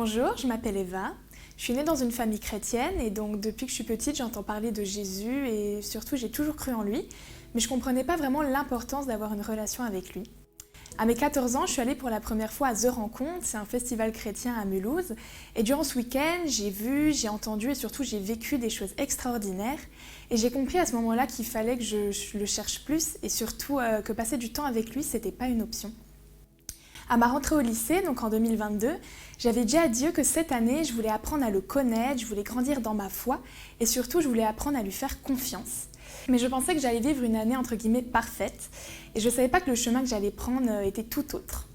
Bonjour, je m'appelle Eva. Je suis née dans une famille chrétienne et donc depuis que je suis petite, j'entends parler de Jésus et surtout j'ai toujours cru en lui, mais je ne comprenais pas vraiment l'importance d'avoir une relation avec lui. À mes 14 ans, je suis allée pour la première fois à The Rencontre, c'est un festival chrétien à Mulhouse, et durant ce week-end, j'ai vu, j'ai entendu et surtout j'ai vécu des choses extraordinaires et j'ai compris à ce moment-là qu'il fallait que je le cherche plus et surtout que passer du temps avec lui, c'était pas une option. À ma rentrée au lycée, donc en 2022, j'avais dit à Dieu que cette année, je voulais apprendre à le connaître, je voulais grandir dans ma foi et surtout, je voulais apprendre à lui faire confiance. Mais je pensais que j'allais vivre une année entre guillemets parfaite et je ne savais pas que le chemin que j'allais prendre était tout autre.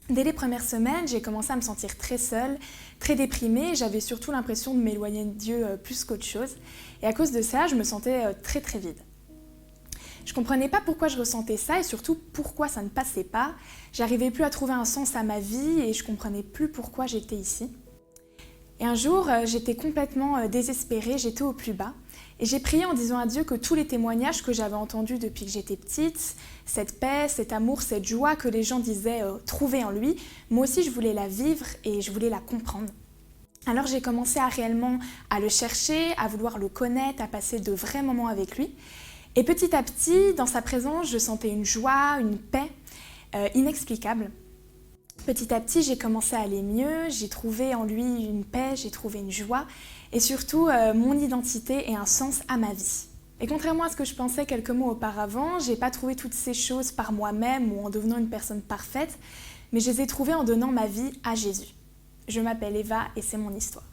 Dès les premières semaines, j'ai commencé à me sentir très seule, très déprimée et j'avais surtout l'impression de m'éloigner de Dieu plus qu'autre chose. Et à cause de ça, je me sentais très très vide. Je ne comprenais pas pourquoi je ressentais ça et surtout pourquoi ça ne passait pas. J'arrivais plus à trouver un sens à ma vie et je ne comprenais plus pourquoi j'étais ici. Et un jour, j'étais complètement désespérée, j'étais au plus bas. Et j'ai prié en disant à Dieu que tous les témoignages que j'avais entendus depuis que j'étais petite, cette paix, cet amour, cette joie que les gens disaient trouver en lui, moi aussi je voulais la vivre et je voulais la comprendre. Alors j'ai commencé réellement à le chercher, à vouloir le connaître, à passer de vrais moments avec lui. Et petit à petit, dans sa présence, je sentais une joie, une paix inexplicable. Petit à petit, j'ai commencé à aller mieux, j'ai trouvé en lui une paix, j'ai trouvé une joie et surtout mon identité et un sens à ma vie. Et contrairement à ce que je pensais quelques mois auparavant, j'ai pas trouvé toutes ces choses par moi-même ou en devenant une personne parfaite, mais je les ai trouvées en donnant ma vie à Jésus. Je m'appelle Eva et c'est mon histoire.